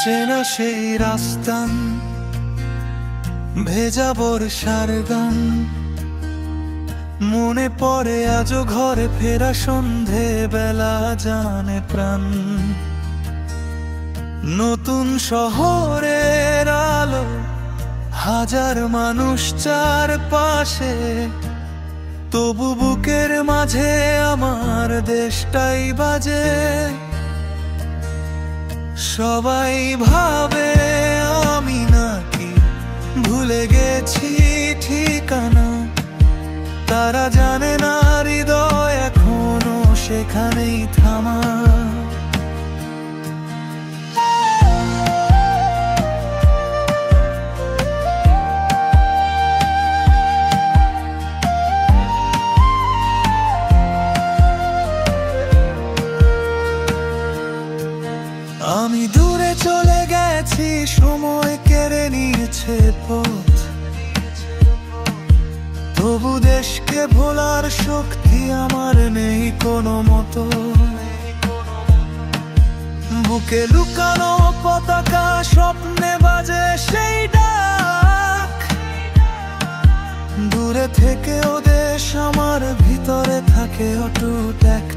চেনা সেই রাস্তান, ভেজা বর্ষার গান মনে পড়ে আজও ঘরে ফেরা সন্ধে বেলা জানে প্রাণ। নতুন শহরের আলো, হাজার মানুষ চারপাশে, তবু বুকের মাঝে আমার দেশটাই বাজে। সবাই ভাবে আমি নাকি ভুলে গেছি ঠিকানা, তারা জানে না হৃদয় এখনো সেখানেই থামা। আমি দূরে চলে গেছি, সময় কেড়ে নিয়েছে পথ, তবু দেশকে ভোলার শক্তি আমার নেই কোনো মতো। বুকে লুকানো পতাকা, স্বপ্নে বাজে সেই ডাক, দূরে থেকেও দেশ আমার ভিতরে থাকে অটুট এক